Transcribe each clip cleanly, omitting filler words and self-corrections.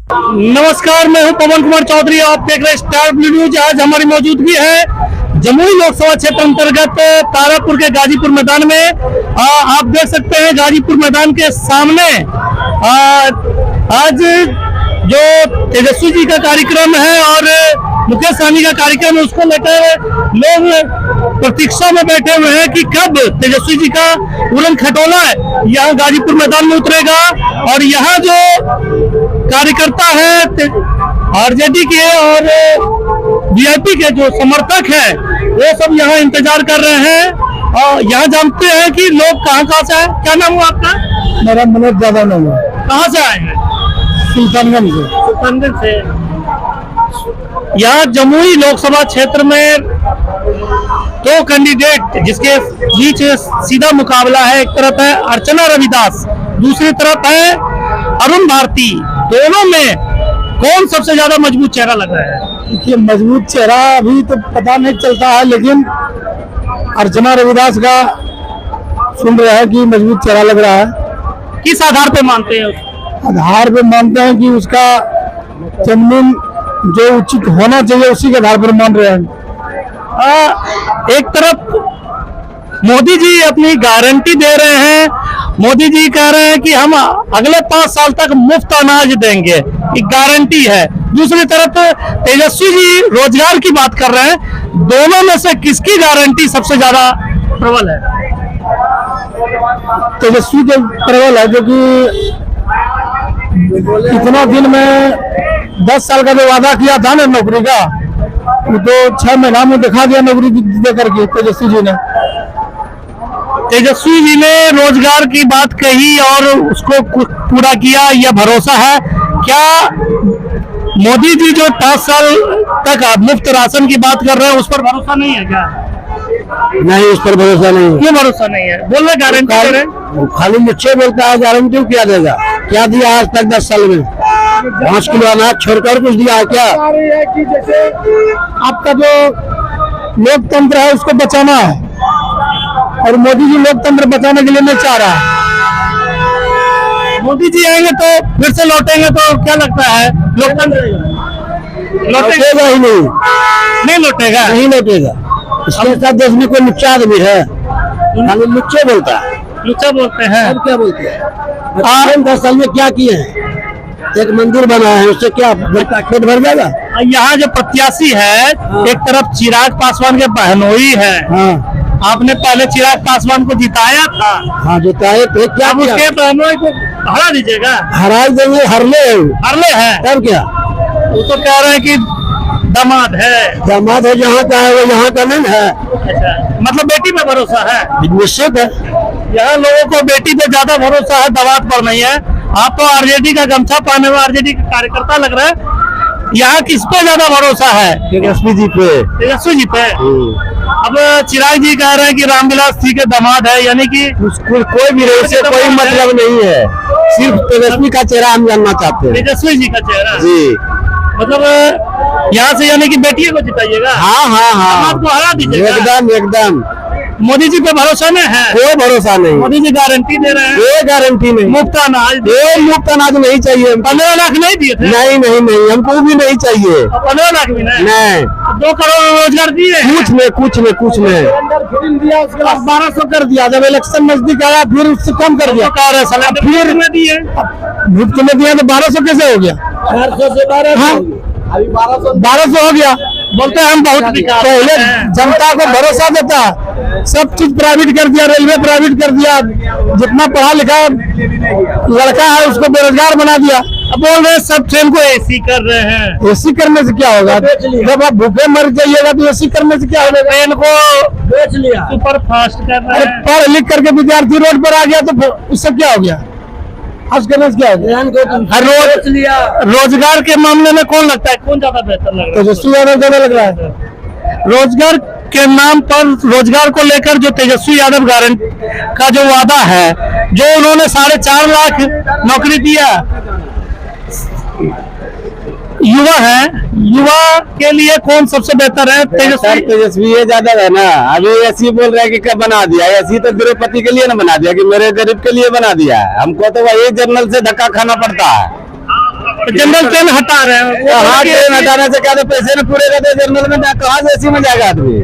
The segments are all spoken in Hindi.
नमस्कार, मैं हूं पवन कुमार चौधरी। आप देख रहे हैं स्टार ब्लू न्यूज। आज हमारी मौजूदगी है जमुई लोकसभा क्षेत्र अंतर्गत तारापुर के गाजीपुर मैदान में। आप देख सकते हैं गाजीपुर मैदान के सामने आज जो तेजस्वी जी का कार्यक्रम है और मुकेश सहनी का कार्यक्रम है, उसको लेकर लोग प्रतीक्षा में बैठे हुए हैं कि कब तेजस्वी जी का उड़न खटोला यहाँ गाजीपुर मैदान में उतरेगा। और यहाँ जो कार्यकर्ता है आरजेडी के और वीआईपी के जो समर्थक हैं, वो सब यहाँ इंतजार कर रहे हैं। और यहाँ जानते हैं कि लोग कहाँ से आए। क्या नाम हुआ आपका? मेरा मनोज यादव नाम है। कहाँ से आए हैं? सुल्तानगंज से। सुल्तानगंज से। यहाँ जमुई लोकसभा क्षेत्र में दो कैंडिडेट जिसके बीच सीधा मुकाबला है। एक तरफ है अर्चना रविदास, दूसरी तरफ है अरुण भारती। दोनों में कौन सबसे ज्यादा मजबूत चेहरा लग रहा है? देखिए, मजबूत चेहरा अभी तो पता नहीं चलता है, लेकिन अर्चना रविदास का सुन रहे हैं कि मजबूत चेहरा लग रहा है। किस आधार पे मानते हैं? आधार पे मानते हैं कि उसका जमीन जो उचित होना चाहिए उसी के आधार पर मान रहे हैं। एक तरफ मोदी जी अपनी गारंटी दे रहे हैं। मोदी जी कह रहे हैं कि हम अगले 5 साल तक मुफ्त अनाज देंगे, एक गारंटी है। दूसरी तरफ तेजस्वी जी रोजगार की बात कर रहे हैं। दोनों में से किसकी गारंटी सबसे ज्यादा प्रबल है? तेजस्वी के प्रबल है, जो कि इतना दिन में 10 साल का जो वादा किया था ना नौकरी का, वो तो 6 महीना में दिखा दिया नौकरी दे करके तेजस्वी जी ने। तेजस्वी जी ने रोजगार की बात कही और उसको पूरा किया, यह भरोसा है। क्या मोदी जी जो 5 साल तक मुफ्त राशन की बात कर रहे हैं, उस पर भरोसा नहीं है क्या? नहीं, उस पर भरोसा नहीं। क्यों भरोसा नहीं है? बोल रहे गारंटी दे रहे। खाली मुझसे बोलता है गारंटी क्या देगा? क्या दिया आज तक 10 साल में? 5 किलो अनाज छोड़कर कुछ दिया है क्या? कि जैसे आपका जो लोकतंत्र है उसको बचाना है, और मोदी जी लोकतंत्र बचाने के लिए नहीं चाह रहा है। मोदी जी आएंगे तो फिर से लौटेंगे, तो क्या लगता है लोकतंत्र लौटेगा ही नहीं? नहीं लौटेगा, नहीं लौटेगा। इसके साथ देश में कोई लुच्चा आदमी है? खाली लुच्चे बोलता है। लुच्चा बोलते हैं। और क्या बोलते हैं? 10 साल में क्या किए हैं? एक मंदिर बना है, उससे क्या पेट भर जाएगा? यहाँ जो प्रत्याशी है, एक तरफ चिराग पासवान के बहनोई है। हाँ, आपने पहले चिराग पासवान को जिताया था। हाँ जिताए थे। क्या उसके बहनोई को हरा दीजिएगा? हरा देंगे। हरले है तब क्या? वो तो कह रहे हैं कि दामाद है। दामाद है, जहाँ का है वो यहाँ का नहीं है। अच्छा, मतलब बेटी पे भरोसा है? निश्चित है। यहाँ लोगों को बेटी पे ज्यादा भरोसा है, दामाद पर नहीं है। आप तो आरजेडी का गमछा पहने हुए आरजेडी का कार्यकर्ता लग रहा है। यहाँ किस पे ज्यादा भरोसा है? तेजस्वी जी पे। तेजस्वी जी पे। अब चिराग जी कह रहे हैं कि रामविलास जी के दामाद है, यानी कि कोई भी रहे से कोई मतलब नहीं है। सिर्फ तेजस्वी का चेहरा हम जानना चाहते हैं। तेजस्वी जी का चेहरा जी, मतलब यहाँ से यानी कि बेटियों को जिताइएगा? हाँ हाँ हाँ, आपको हरा दीजिएगा? एकदम एकदम। मोदी जी पे भरोसा नहीं है? कोई भरोसा नहीं। मोदी जी गारंटी दे रहे हैं। कोई गारंटी नहीं। मुफ्त अनाज? मुफ्त अनाज नहीं चाहिए। 15 लाख नहीं दिए थे? नहीं नहीं नहीं, हमको भी नहीं चाहिए। 15 लाख भी नहीं? 2 करोड़ रोजगार दिए? कुछ नहीं। 1200 कर दिया। जब इलेक्शन नजदीक आया फिर उससे कम कर दिया। फिर में दिए मुफ्त में दिया तो 1200 कैसे हो गया? 400 से 1200 अभी 1200 हो गया। बोलते हैं हम बहुत पहले जनता को भरोसा देता, सब चीज प्राइवेट कर दिया, रेलवे प्राइवेट कर दिया, जितना पढ़ा लिखा लड़का है उसको बेरोजगार बना दिया। अब बोल रहे हैं सब ट्रेन को एसी कर रहे हैं। एसी करने से क्या होगा? जब आप भूखे मर जाइएगा तो एसी करने से क्या होगा? ट्रेन को बेच लिया, सुपर फास्ट कर रहे हैं। पढ़ लिख करके विद्यार्थी रोड पर आ गया तो उससे क्या हो गया? आज करने से क्या हो गया? रोजगार के मामले में कौन लगता है, कौन ज्यादा बेहतर लग रहा है? तेजस्वी यादव ज्यादा लग रहा है। रोजगार के नाम पर, रोजगार को लेकर जो तेजस्वी यादव गारंटी का जो वादा है, जो उन्होंने 4.5 लाख नौकरी दिया, युवा है, युवा के लिए कौन सबसे बेहतर है? तेजस्वी ये ज्यादा है ना। अभी ऐसी बोल रहे हैं कि कब बना दिया? ऐसी तो द्रौपदी के लिए ना बना दिया कि मेरे गरीब के लिए बना दिया है। हमको तो वही जनरल से धक्का खाना पड़ता है। तो जनरल ट्रेन हटा रहे हैं। हाँ, ट्रेन हटाने से क्या, तो पैसे न पूरे रहते जनरल में, कहाँ से एसी में जाएगा आदमी।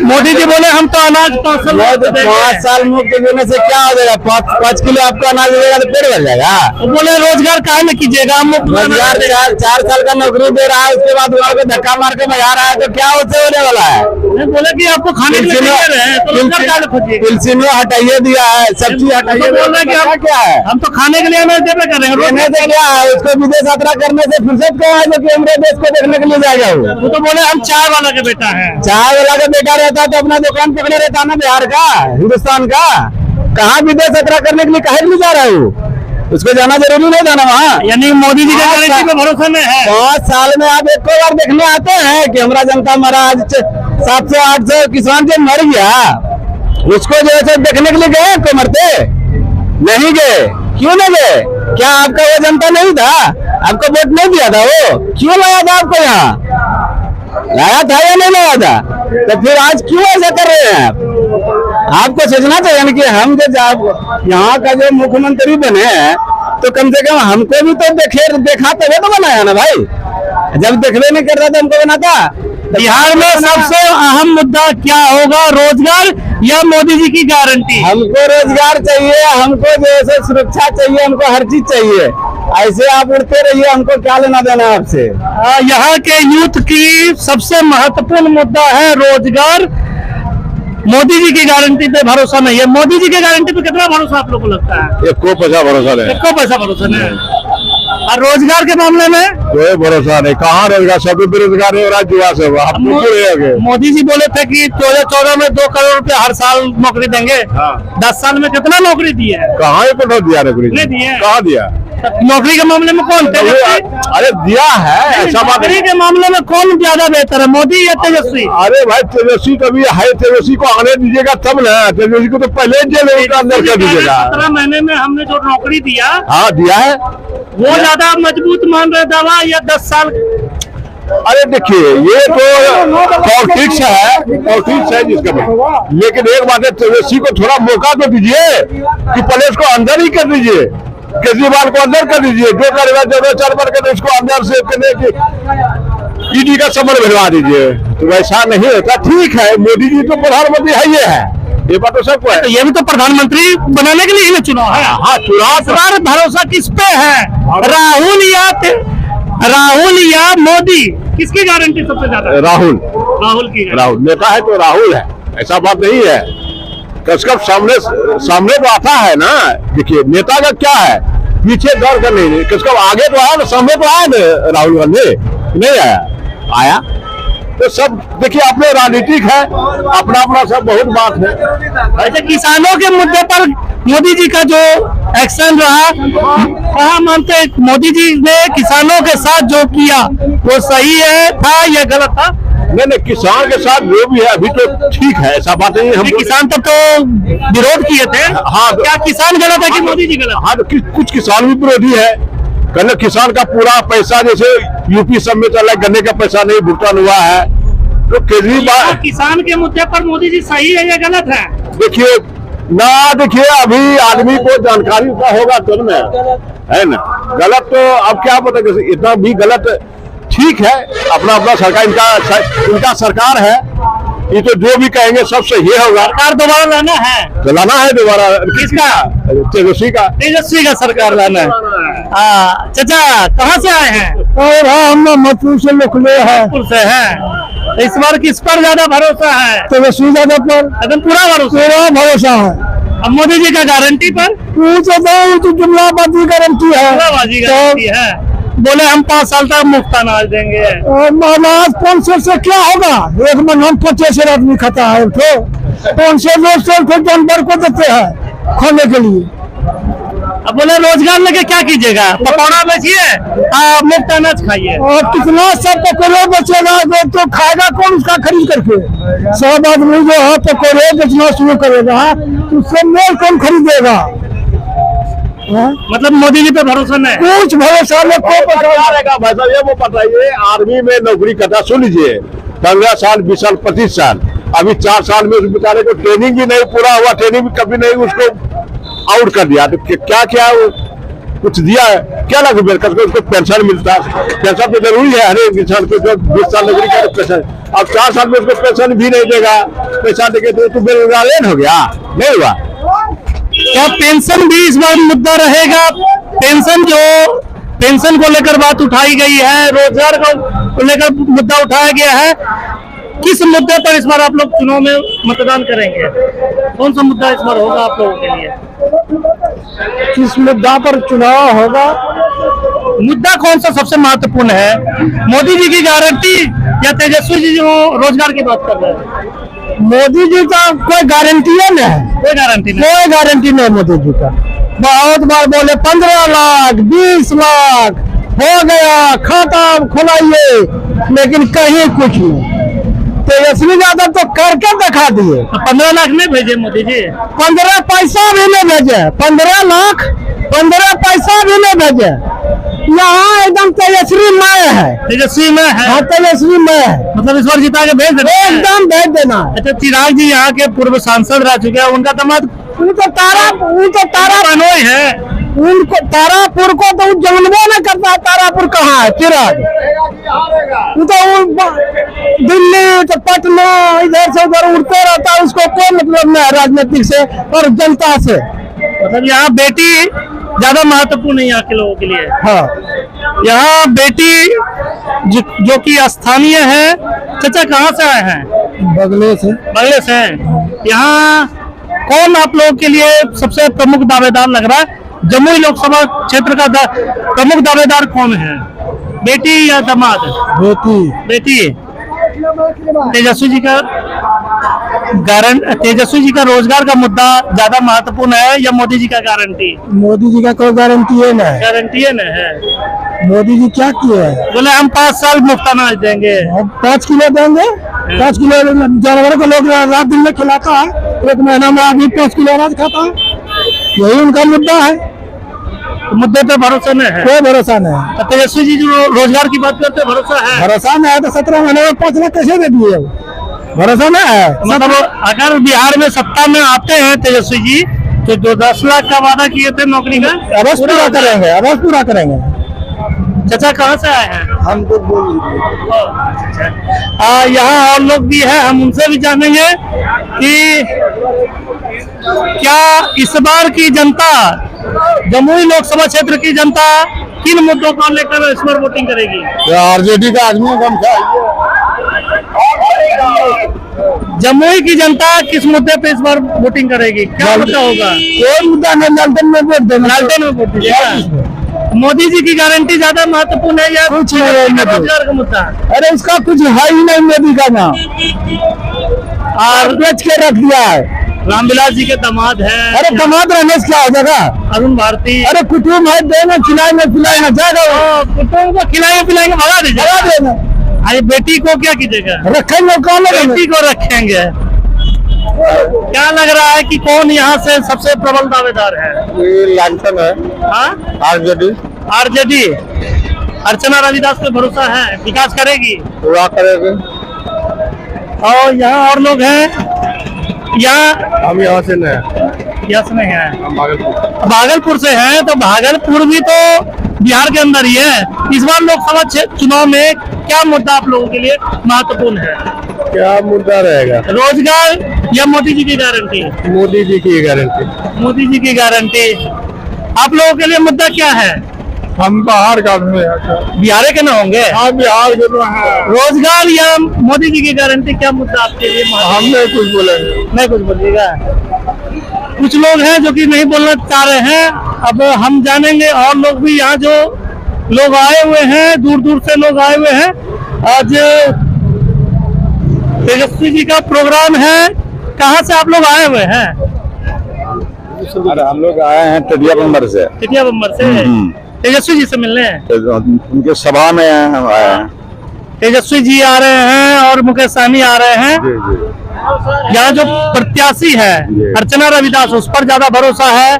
मोदी जी बोले हम तो अनाज 5 साल मुफ्त देने से क्या हो जाएगा, 5 किलो आपका अनाज देगा तो पेट भर जाएगा। वो बोले रोजगार काहे में कीजिएगा, हम रोजगार 4 साल का नौकरी दे रहा है, उसके बाद वहाँ को धक्का मार के भगा रहा है, तो क्या उससे होने वाला है। बोले कि आपको खाने के लिए दे रहे हैं, तो रोजगार काहे में खोजिएगा। पेंशन हटाइए दिया है, सब चीज हटाइए, बोल रहे हैं कि आप क्या है, हम तो खाने के लिए अनाज देवे कर रहे हैं। देने से क्या है, उसको विदेश यात्रा करने से फुर्सत क्या है जो कि हमारे देश को देखने के लिए जाएगा। वो तो बोले हम चाय वाला के बेटा है, चाय वाला का बेटा रहता तो अपना दुकान पकड़े रहता ना, बिहार का, हिंदुस्तान का। कहाँ विदेश यात्रा करने के लिए काहे के लिए जा रहा है, उसको जाना जरूरी नहीं जाना वहाँ। यानी मोदी जी का गारंटी पे भरोसा नहीं है। 5 साल में आप एक बार देखने आते हैं कि हमारा जनता मरा, आज 700-800 किसान जो मर गया, उसको जो है देखने के लिए गए, आपको मरते नहीं गए, क्यों नहीं गए? क्या आपका वो जनता नहीं था, आपको वोट नहीं दिया था, वो क्यों लाया था आपको यहाँ, लाया था या नहीं लाया था? तो फिर आज क्यों ऐसा कर रहे हैं आप? आपको सोचना चाहिए कि हम जो यहाँ का जो मुख्यमंत्री बने हैं, तो कम से कम हमको भी तो देखा तभी तो बनाया ना भाई। जब देखने नहीं कर रहा था हमको बनाता। बिहार में सबसे अहम मुद्दा क्या होगा, रोजगार या मोदी जी की गारंटी? हमको रोजगार चाहिए, हमको जैसे सुरक्षा चाहिए, हमको हर चीज चाहिए। ऐसे आप उड़ते रहिए, हमको क्या लेना देना आपसे। यहाँ के यूथ की सबसे महत्वपूर्ण मुद्दा है रोजगार। मोदी जी की गारंटी पे भरोसा नहीं है। मोदी जी की गारंटी पे कितना भरोसा आप लोग को लगता है? एको पैसा भरोसा नहीं, एको पैसा भरोसा नहीं। और रोजगार के मामले में कोई भरोसा नहीं। कहाँ रोजगार, सब बेरोजगार हो रहा है, जुआ से। मोदी जी बोले थे कि 2014 में 2 करोड़ रुपए हर साल नौकरी देंगे। 10 साल में कितना नौकरी दी है? कहाँ दिया नौकरी, नहीं दिए। कहाँ दिया? नौकरी के मामले में कौन? अरे दिया है, ऐसा बात। नौकरी के मामले में कौन ज्यादा बेहतर है, मोदी या तेजस्वी? अरे भाई तेजस्वी कभी है, तेजस्वी को आने दीजिएगा तब ना, तेजस्वी को तो पहले जेल के अंदर कर दीजिएगा। 17 महीने में हमने जो नौकरी दिया, हाँ दिया है, वो ज्यादा मजबूत मान रहे दावा या 10 साल? अरे देखिए ये तो पॉलिटिक्स है जिसका, लेकिन एक बात है, तेजस्वी को थोड़ा मौका तो दीजिए कि पहले उसको अंदर ही कर दीजिए, केजरीवाल को अंदर कर दीजिए, जो करेगा जो 4 बार करे उसको अंदर से करने की ईडी का समन भिजवा दीजिए। तो वैसा नहीं होता। ठीक है, मोदी जी तो प्रधानमंत्री है, ये बात तो सबको है। तो ये भी तो प्रधानमंत्री बनाने के लिए ही चुनाव है। हाँ, चुनाव भरोसा किस पे है, राहुल या मोदी? किसकी गारंटी सबसे ज्यादा है? राहुल की। राहुल नेता है तो राहुल है, ऐसा बात नहीं है। कसका सामने तो आता है ना। देखिए नेता का क्या है, पीछे दौड़ कर नहीं, किसका आगे तो आया ना, सामने तो आया ना राहुल गांधी, नहीं आया तो सब देखिए अपने राजनीतिक है, अपना अपना सब बहुत बात है। अच्छा, किसानों के मुद्दे पर मोदी जी का जो एक्शन रहा, कहाँ मानते हैं मोदी जी ने किसानों के साथ जो किया वो सही है था या गलत था? नहीं, किसान के साथ जो भी है अभी तो ठीक है, ऐसा बात नहीं है। हम किसान तब तो विरोध किए थे। हाँ, क्या किसान गलत है कि मोदी जी गलत? हाँ, तो कुछ किसान भी विरोधी है। गन्ने किसान का पूरा पैसा जैसे यूपी सब में चला, गन्ने का पैसा नहीं भुगतान हुआ है, तो केजरीवाल किसान के मुद्दे पर मोदी जी सही है या गलत है? देखिए अभी आदमी को जानकारी का होगा तब ना, है ना। गलत तो अब क्या पता, इतना भी गलत ठीक है, अपना अपना सरकार, इनका सरकार है, ये तो जो भी कहेंगे सब सही होगा। सरकार दोबारा लाना है, चलाना है दोबारा। किसका? तेजस्वी का सरकार लाना है। चाचा कहाँ से आए हैं? और हम मथुर से निकले हैं। से हैं। इस बार किस पर ज्यादा भरोसा है? तेजस्वी यादव पर एकदम पूरा भरोसा है। अब मोदी जी का गारंटी पर जुमलाबाजी गारंटी है। बोले हम 5 साल तक मुफ्त अनाज देंगे। अनाज 500 से क्या होगा, एक महीना 25 आदमी खाता है, तो 500 जानवर को देते हैं खाने के लिए। अब बोले रोजगार लेके क्या कीजिएगा, पकौड़ा बेचिए, मुफ्त अनाज खाइए। और कितना सब पकौड़े बेचेगा, तो खाएगा कौन उसका खरीद करके? सब आदमी जो है पकौड़े बेचना शुरू करेगा, उससे मेल कौन खरीदेगा? मतलब मोदी जी पे भरोसा नहीं, कुछ भरोसा नहीं। भाई साहब ये वो बताइए, आर्मी में नौकरी करता, सुन लीजिए, 15 साल 20 साल 25 साल, अभी 4 साल में उस बेचारे को ट्रेनिंग ही नहीं पूरा हुआ, ट्रेनिंग भी कभी नहीं उसको आउट कर दिया, तो क्या कुछ दिया है क्या लगे बेकार को उसको पेंशन मिलता है। पेंशन तो जरूरी है हर एक इंसान को, जो 20 साल नौकरी करे पेंशन। अब 4 साल में उसको पेंशन भी नहीं देगा, पैसा देके तो बेरोजगार हो गया, नहीं हुआ। क्या पेंशन भी इस बार मुद्दा रहेगा? पेंशन को लेकर बात उठाई गई है, रोजगार को लेकर मुद्दा उठाया गया है। किस मुद्दे पर इस बार आप लोग चुनाव में मतदान करेंगे? कौन सा मुद्दा इस बार होगा आप लोगों के लिए? किस मुद्दा पर चुनाव होगा? मुद्दा कौन सा सबसे महत्वपूर्ण है? मोदी जी की गारंटी या तेजस्वी जी जो रोजगार की बात कर रहे हैं? मोदी जी का कोई गारंटी है नहीं, कोई गारंटी नहीं। कोई गारंटी नहीं मोदी जी का। बहुत बार बोले 15 लाख 20 लाख हो गया, खाता खुलाइए, लेकिन कहीं कुछ नहीं। तेजस्वी यादव तो करके दिखा दिए। 15 लाख नहीं भेजे मोदी जी? 15 पैसा भी नहीं भेजे, 15 लाख 15 पैसा भी नहीं भेजे। यहाँ एकदम तेजस्वी मय है, तेजस्वी में है। हाँ तेजस्वी मय है, मतलब इस बार जिता के भेज देना है? एकदम भेज देना है। अच्छा, चिराग जी यहाँ के पूर्व सांसद रह चुके हैं, उनका दामाद वो तो तारा बनोई है। उनको तारापुर को तो जानबो न करता है। तारापुर कहाँ है चिराग? वो तो दिल्ली तो पटना इधर से उधर उड़ते रहता है, उसको कोई मतलब नहीं है राजनीतिक से और जनता से। मतलब यहाँ बेटी ज्यादा महत्वपूर्ण है यहाँ के लोगों के लिए। हाँ, यहाँ बेटी जो कि स्थानीय है। चाचा कहाँ से आए हैं? बगले से। बंगले से हैं। यहाँ कौन आप लोगों के लिए सबसे प्रमुख दावेदार लग रहा है? जमुई लोकसभा क्षेत्र का प्रमुख दावेदार कौन है? बेटी या दामाद? बेटी। तेजस्वी जी का रोजगार का मुद्दा ज्यादा महत्वपूर्ण है या मोदी जी का गारंटी? मोदी जी का कोई गारंटी है नहीं। गारंटी है ना है। मोदी जी क्या किए हैं? बोले हम 5 साल मुफ्त अनाज देंगे। 5 किलो देंगे। 5 किलो जानवर को लोग रात दिन में खिलाता है, 1 महीना में आदमी 5 किलो अनाज खाता है। यही उनका मुद्दा है। मुद्दे पे भरोसा नहीं है? कोई भरोसा नहीं। तेजस्वी जी जो रोजगार की बात करते हैं, भरोसा है? भरोसा नहीं है तो 17 महीने में 5 लाख कैसे दे दिए? भरोसा नहीं है। मतलब अगर बिहार में सत्ता में आते हैं तेजस्वी जी तो जो 10 लाख का वादा किए थे नौकरी का अवश्य पूरा करेंगे, अवश्य पूरा करेंगे। चाचा कहाँ से आए हैं? हम तो यहाँ और लोग भी हैं, हम उनसे भी जानेंगे कि क्या इस बार की जनता, जमुई लोकसभा क्षेत्र की जनता किन मुद्दों को लेकर इस बार वोटिंग करेगी? आरजेडी का आदमी कम जमुई की जनता किस मुद्दे पे इस बार वोटिंग करेगी? क्या मुद्दा होगा? कोई मुद्दा नहीं, लालटेन में वोट देना। लालटेन में वोट दीजिएगा। मोदी जी की गारंटी ज्यादा महत्वपूर्ण है या कुछ नहीं, रोजगार का मुद्दा? अरे उसका कुछ है ही नहीं मोदी का नाम, और बेच के रख दिया है। रामविलास जी के दामाद है। अरे दामाद रहने से क्या हो जाएगा? अरुण भारती। अरे कुटुम्ब है, देना खिलाएंगे पिलाएंगे, जाएगा कुटुम्ब को खिलाएंगे पिलाएंगे, भगा दीजिए। भगा देना। अरे बेटी को क्या कीजिएगा? रखेंगे कौन? बेटी को रखेंगे। क्या लग रहा है कि कौन यहाँ से सबसे प्रबल दावेदार है? लालटेन है। हाँ, आरजेडी अर्चना रविदास पे भरोसा है, विकास करेगी? पूरा करेगी। और यहाँ और लोग हैं, यहाँ हम यहाँ से नहीं, यस नहीं है, भागलपुर। भागलपुर से हैं। तो भागलपुर भी तो बिहार के अंदर ही है। इस बार लोकसभा चुनाव में क्या मुद्दा आप लोगों के लिए महत्वपूर्ण है? क्या मुद्दा रहेगा? रोजगार या मोदी जी की गारंटी? मोदी जी की गारंटी। मोदी जी की गारंटी। आप लोगों के लिए मुद्दा क्या है? हम बाहर का आदमी हैं। बिहार के ना होंगे? हाँ, बिहार के तो हैं। रोजगार या मोदी जी की गारंटी, क्या मुद्दा आपके लिए? हम नहीं कुछ बोलेंगे। नहीं कुछ बोलिएगा। कुछ लोग हैं जो कि नहीं बोलना चाह रहे हैं। अब हम जानेंगे। और लोग भी यहाँ जो लोग आए हुए हैं, दूर दूर से लोग आए हुए हैं। आज तेजस्वी जी का प्रोग्राम है। कहाँ से आप लोग आए हुए हैं? अरे हम लोग आए हैं टिटिया बम्बर से। टिटिया बम्बर से तेजस्वी जी से मिलने? उनके सभा में हम आए हैं। तेजस्वी जी आ रहे हैं और मुकेश सहनी आ रहे हैं। जी जी। यहाँ जो प्रत्याशी है अर्चना रविदास, उस पर ज्यादा भरोसा है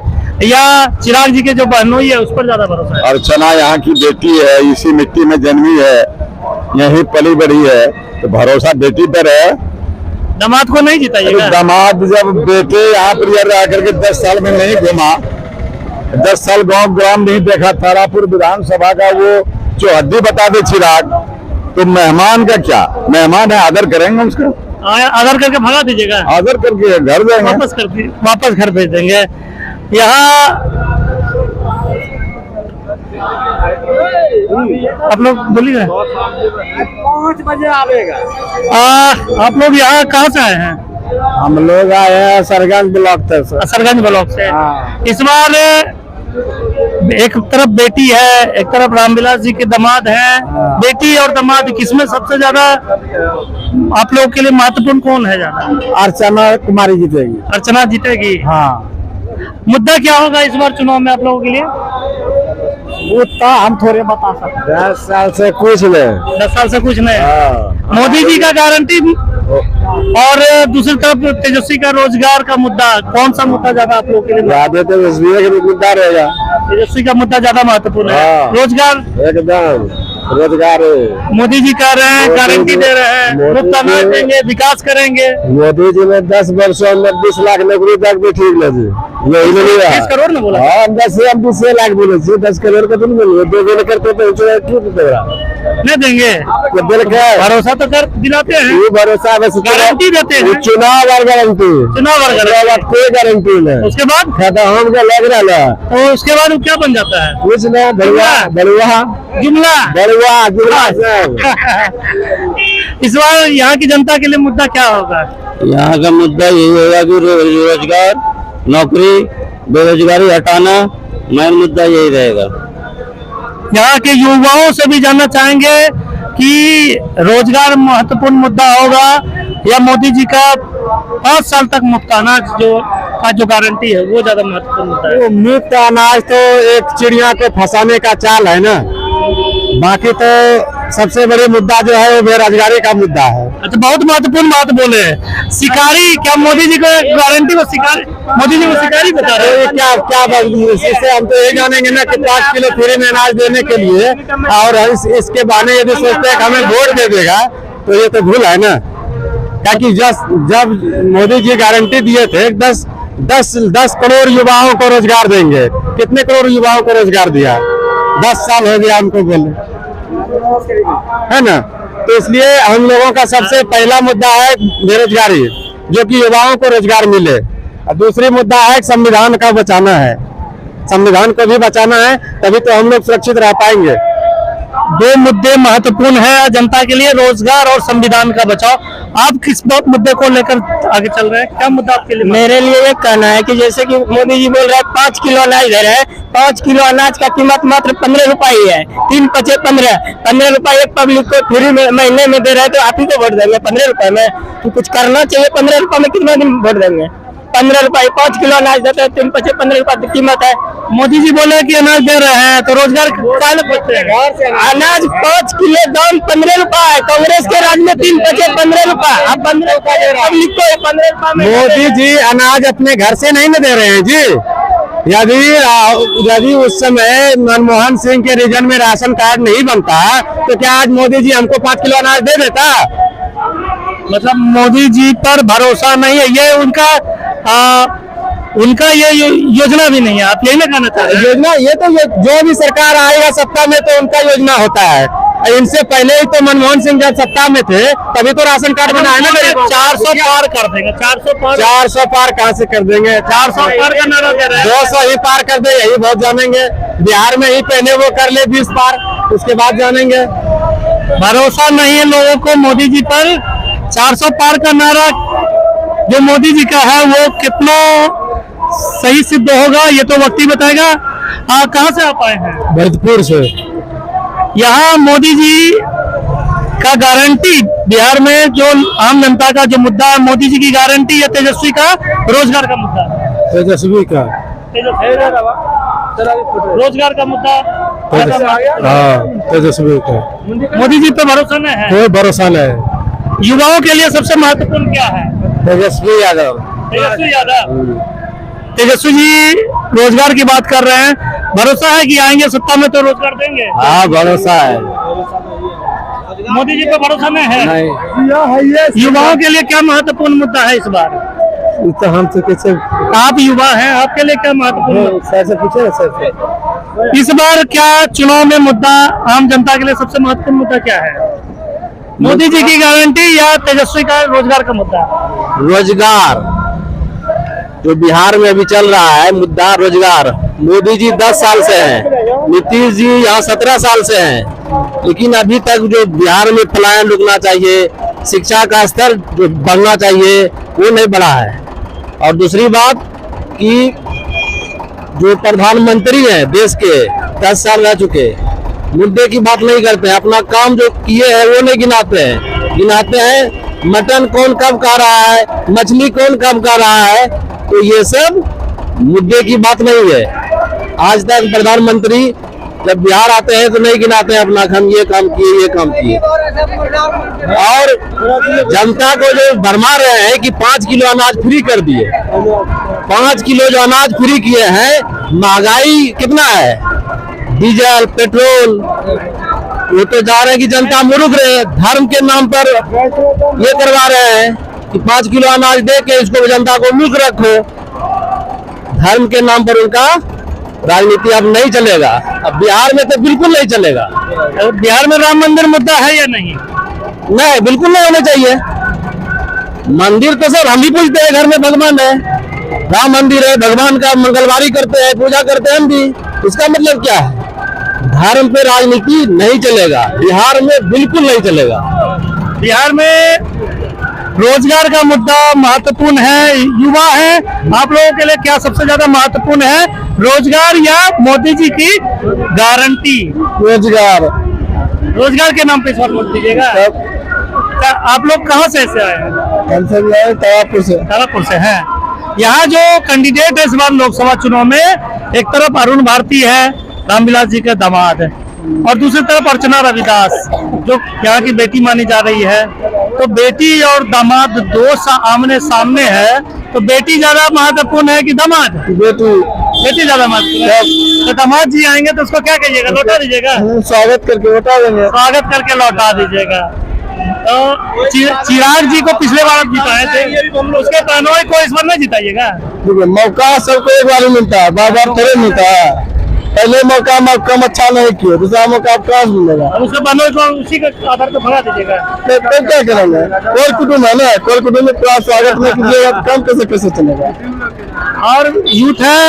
या चिराग जी के जो बहनोई है उस पर ज्यादा भरोसा है? अर्चना यहाँ की बेटी है, इसी मिट्टी में जन्मी है, यही पली बड़ी है, तो भरोसा बेटी पर है। दामाद को नहीं जिताइएगा? दामाद जब बेटे यहाँ पर रह करके 10 साल में नहीं घुमा 10 साल गांव ग्राम नहीं देखा, तारापुर विधानसभा का वो चौहद्दी बता दे चिराग, तो मेहमान का क्या, मेहमान है, आदर करेंगे उसका, आदर करके भगा दीजिएगा, आदर करके घर जाएंगे, वापस घर भेज देंगे। यहाँ आप लोग बोलिए 5 बजे आवेगा। आप लोग यहाँ कहाँ से आए हैं? हम लोग आए हैं सरगंज ब्लॉक तक से। सरगंज ब्लॉक से। हाँ। इस बार एक तरफ बेटी है, एक तरफ रामविलास जी के दामाद हैं। बेटी और दामाद किसमें सबसे ज्यादा आप लोगों के लिए महत्वपूर्ण कौन है ज्यादा? अर्चना कुमारी जीतेगी। अर्चना जीतेगी। हाँ। मुद्दा क्या होगा इस बार चुनाव में आप लोगों के लिए? वो तो हम थोड़े बता सकते हैं। 10 साल से कुछ नहीं। 10 साल से कुछ नहीं। मोदी जी का गारंटी और दूसरी तरफ तेजस्वी का रोजगार का मुद्दा, कौन सा मुद्दा ज्यादा आप लोगों के लिए? ज्यादा तो तेजस्वी का मुद्दा रहेगा। तेजस्वी का मुद्दा ज्यादा महत्वपूर्ण है। रोजगार एकदम रोजगार मोदी जी कर रहे हैं, गारंटी दे रहे हैं, मुफ्त अनाज देंगे, विकास करेंगे। मोदी जी ने 10 वर्षों में 20 लाख नौकरी तक भी ठीक लगी, यही नहीं 20 करोड़ ना बोला? हाँ, 10 से हम 20 लाख बोले, 10 करोड़ का तो नहीं बोले, 2 बोले करते तो क्यों दे रहा नहीं देंगे? भरोसा तो कर दिलाते हैं, ये भरोसा बस गारंटी देते हैं। चुनाव और गारंटी, चुनाव और गारंटी, कोई गारंटी नहीं। उसके बाद खाता हम का लग रहा है, तो उसके बाद वो क्या बन जाता है? कुछ नहीं, बड़ुआ बड़ुआ जुमला। बड़ुआ जुमला सब। इस बार यहाँ की जनता के लिए मुद्दा क्या होगा? यहाँ का मुद्दा यही होगा कि रोजगार, नौकरी, बेरोजगारी हटाना, मेन मुद्दा यही रहेगा। यहाँ के युवाओं से भी जानना चाहेंगे कि रोजगार महत्वपूर्ण मुद्दा होगा या मोदी जी का 5 साल तक मुफ्त अनाज जो गारंटी है वो ज्यादा महत्वपूर्ण मुद्दा है? मुफ्त अनाज तो एक चिड़िया को फंसाने का चाल है ना, बाकी तो सबसे बड़ी मुद्दा जो है वो बेरोजगारी का मुद्दा है। अच्छा, बहुत महत्वपूर्ण बात बोले। शिकारी, क्या मोदी जी को गारंटी में शिकारी, मोदी जी को शिकारी बता रहे हैं? क्या इससे हम तो ये जानेंगे ना कि 5 किलो फ्री में अनाज देने के लिए, और इसके बहाने यदि सोचते हैं कि हमें वोट दे देगा तो ये तो भूल है ना। ताकि जब मोदी जी गारंटी दिए थे 10 करोड़ युवाओं को रोजगार देंगे, कितने करोड़ युवाओं को रोजगार दिया? 10 साल हो गया हमको बोले, है ना। तो इसलिए हम लोगों का सबसे पहला मुद्दा है बेरोजगारी, जो कि युवाओं को रोजगार मिले। और दूसरी मुद्दा है संविधान का बचाना है, संविधान को भी बचाना है, तभी तो हम लोग सुरक्षित रह पाएंगे। 2 मुद्दे महत्वपूर्ण है जनता के लिए, रोजगार और संविधान का बचाव। आप किस मुद्दे को लेकर आगे चल रहे हैं? क्या मुद्दा आपके लिए? मेरे लिए ये कहना है कि जैसे कि मोदी जी बोल रहे हैं 5 किलो अनाज दे रहे हैं, 5 किलो अनाज का कीमत मात्र 15 रुपए ही है। 3 × 5 = 15 रुपए एक पब्लिक को फ्री में महीने में दे रहे हैं, तो आप ही को वोट देंगे 15 रुपए में? तो कुछ करना चाहिए। 15 रुपए में कितना दिन वोट देंगे? 15 रुपए 5 किलो अनाज देते हैं, 3 × 5 = 15 रुपए की कीमत है। मोदी जी बोले कि अनाज दे रहे हैं तो रोजगार काहे खोजते हैं? अनाज 5 किलो दाम 15 रुपए है, कांग्रेस के राज में 3 × 5 = 15 रुपए। अब 15 रुपए पब्लिक को 15 रुपए में मोदी जी अनाज अपने घर से नहीं न दे रहे हैं जी। यदि उस समय मनमोहन सिंह के रीजन में राशन कार्ड नहीं बनता तो क्या आज मोदी जी हमको 5 किलो अनाज दे देता? मतलब मोदी जी पर भरोसा नहीं है, ये उनका ये योजना भी नहीं है, आप यही ना कहना चाहते हैं? योजना ये तो जो भी सरकार आएगा सत्ता में तो उनका योजना होता है। इनसे पहले ही तो मनमोहन सिंह जब सत्ता में थे तभी तो राशन कार्ड बनाया ना। 400 पार कर देंगे। 400 पार कहाँ से कर देंगे? 400 पार का नारा दे रहे हैं। 200 ही पार कर दे, यही बहुत जानेंगे। बिहार में ही पहले वो कर ले 20 पार, उसके बाद जानेंगे। भरोसा नहीं है लोगों को मोदी जी पर। 400 पार का नारा जो मोदी जी का है वो कितना सही सिद्ध होगा ये तो वक्त ही बताएगा। कहाँ से आप आए हैं? भरतपुर से। यहाँ मोदी जी का गारंटी, बिहार में जो आम जनता का जो मुद्दा है, मोदी जी की गारंटी या तेजस्वी का रोजगार का मुद्दा? तेजस्वी का। रोजगार का मुद्दा। हाँ, तेजस्वी का। मोदी जी पे भरोसा नहीं है? कोई भरोसा नहीं। युवाओं के लिए सबसे महत्वपूर्ण क्या है? तेजस्वी यादव। तेजस्वी यादव। तेजस्वी जी रोजगार की बात कर रहे हैं, भरोसा है कि आएंगे सत्ता में तो रोजगार देंगे? हाँ, भरोसा है। मोदी जी पे भरोसा नहीं है? नहीं। युवाओं के लिए क्या महत्वपूर्ण मुद्दा है इस बार? तो हम तो कैसे आप युवा हैं, आपके लिए क्या महत्वपूर्ण सर से पूछे ना सर से। इस बार क्या चुनाव में मुद्दा आम जनता के लिए सबसे महत्वपूर्ण मुद्दा क्या है? मोदी जी की गारंटी या तेजस्वी का रोजगार का मुद्दा? रोजगार जो बिहार में अभी चल रहा है मुद्दा रोजगार। मोदी जी 10 साल से हैं, नीतीश जी यहाँ 17 साल से हैं, लेकिन अभी तक जो बिहार में पलायन रुकना चाहिए, शिक्षा का स्तर जो बढ़ना चाहिए वो नहीं बढ़ा है। और दूसरी बात कि जो प्रधानमंत्री हैं देश के 10 साल रह चुके, मुद्दे की बात नहीं करते हैं, अपना काम जो किए हैं वो नहीं गिनाते हैं। गिनाते हैं मटन कौन कब खा रहा है, मछली कौन कब खा रहा है, तो ये सब मुद्दे की बात नहीं है। आज तक प्रधानमंत्री जब बिहार आते हैं तो नहीं गिनाते हैं अपना हम ये काम किए ये काम किए। और जनता को जो भरमा रहे हैं कि 5 किलो अनाज फ्री कर दिए, 5 किलो जो अनाज फ्री किए हैं, महंगाई कितना है, डीजल पेट्रोल, वो तो जा रहे हैं कि जनता मुर्ख रहे, धर्म के नाम पर ये करवा रहे हैं कि 5 किलो अनाज दे के इसको जनता को मूर्ख रखो। धर्म के नाम पर उनका राजनीति अब नहीं चलेगा, अब बिहार में तो बिल्कुल नहीं चलेगा। तो बिहार में राम मंदिर मुद्दा है या नहीं? नहीं, बिल्कुल नहीं होना चाहिए। मंदिर तो सर हम भी पूजते हैं, घर में भगवान है, राम मंदिर है, भगवान का मंगलवारी करते हैं, पूजा करते हैं हम भी। इसका मतलब क्या है? धर्म पे राजनीति नहीं चलेगा, बिहार में बिल्कुल नहीं चलेगा। बिहार में रोजगार का मुद्दा महत्वपूर्ण है, युवा है, आप लोगों के लिए क्या सबसे ज्यादा महत्वपूर्ण है, रोजगार या मोदी जी की गारंटी? रोजगार। रोजगार के नाम पे इस बार वोट दीजिएगा। क्या आप लोग कहाँ से ऐसे आए हैं? तारापुर से। तारापुर से हैं। यहाँ जो कैंडिडेट है इस बार लोकसभा चुनाव में, एक तरफ अरुण भारती है, रामविलास जी के दामाद, और दूसरी तरफ अर्चना रविदास जो यहाँ की बेटी मानी जा रही है। तो बेटी और दामाद दो आमने सामने है, तो बेटी ज्यादा महत्वपूर्ण है कि दामाद? बेटी ज्यादा महत्वपूर्ण है। तो दामाद जी आएंगे तो उसको क्या कहिएगा, लौटा दीजिएगा? स्वागत करके लौटा देंगे। स्वागत करके लौटा दीजिएगा। तो चिराग जी को पिछले बार आप जिताए थे, उसके पहनोई को इस बार नहीं जिताइएगा? मौका सबको एक बार ही मिलता है, बार बार थोड़े मिलता है। पहले मौका कम अच्छा नहीं किया, दूसरा मौका आप कहाँ से मिलेगा? उसके पहनोई को उसी के आधार पर भगा दीजिएगा। तो क्या करेंगे? कोई कुटुंब है ना, कोई कुटुंब में पूरा स्वागत नहीं कीजिएगा तो काम कैसे चलेगा? और यूथ है,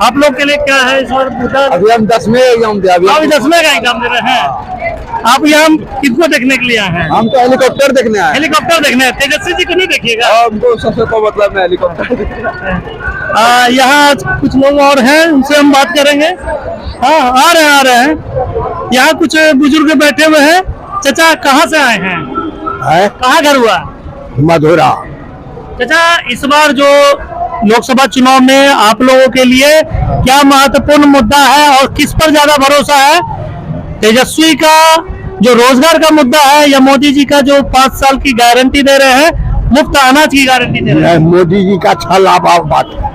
आप लोग के लिए क्या है इस बार मुद्दा? अभी हम 10वें एग्जाम दे, अभी 10वें का एग्जाम दे रहे हैं। आप यहाँ किसको देखने के लिए आए हैं? हम तो हेलीकॉप्टर देखने आए। हेलीकॉप्टर देखने? तेजस्वी जी को नहीं देखिएगा? हमको सबसे तो मतलब मैं हेलीकॉप्टर। यहाँ कुछ लोग और हैं, उनसे हम बात करेंगे। हाँ, आ रहे हैं। यहाँ कुछ बुजुर्ग बैठे हुए हैं। चाचा कहाँ से आए हैं? कहाँ घर हुआ? मधुरा। चाचा इस बार जो लोकसभा चुनाव में आप लोगों के लिए क्या महत्वपूर्ण मुद्दा है और किस पर ज्यादा भरोसा है, तेजस्वी का जो रोजगार का मुद्दा है या मोदी जी का जो 5 साल की गारंटी दे रहे हैं, मुफ्त अनाज की गारंटी दे रहे हैं? मोदी जी का छलावा बात है।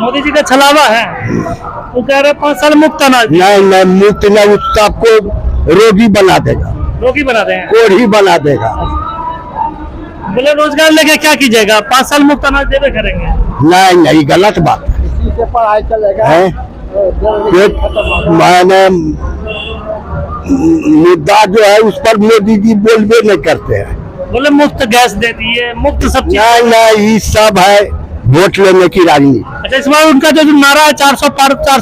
मोदी जी का छलावा है, वो कह रहे 5 साल मुफ्त अनाज। नहीं मुफ्त नहीं, सबको रोगी बना देगा, रोगी बना दें, कोढ़ी बना देगा। बोले रोजगार लेके क्या कीजिएगा, 5 साल मुफ्त अनाज देवे करेंगे? नहीं गलत बात है। पढ़ाई चलेगा। मैंने मुद्दा जो है उस पर मोदी जी बोलबे नहीं करते हैं। बोले मुफ्त गैस दे दिए, मुफ्त सब चीज। नहीं ये सब है वोट लेने की राजनीति। अच्छा, इस बार उनका जो नारा है 400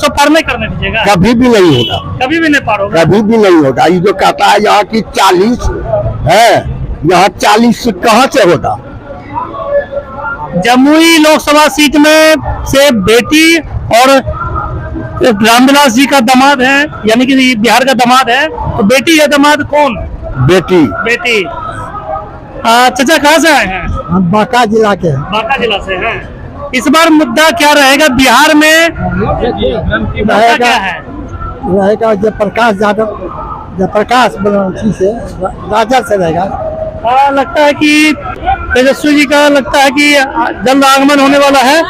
पार नहीं करने दीजिएगा? कभी भी नहीं होगा, कभी भी नहीं पार होगा, कभी भी नहीं होगा। ये जो कहता है यहाँ की 40 है, यहाँ 40 कहाँ से होगा? जमुई लोकसभा सीट में से बेटी और रामविलास जी का दामाद है, यानी कि बिहार का दामाद है, तो बेटी या दामाद कौन? बेटी। चाचा कहाँ से आए हैं? हम बांका जिला के हैं। बांका जिला से हैं। इस बार मुद्दा क्या रहेगा बिहार में? मुद्दा क्या है? रहेगा जयप्रकाश यादव, जयप्रकाश बनर्जी से, राजद से रहेगा। लगता है कि तेजस्वी जी का लगता है कि जल्द आगमन होने वाला है।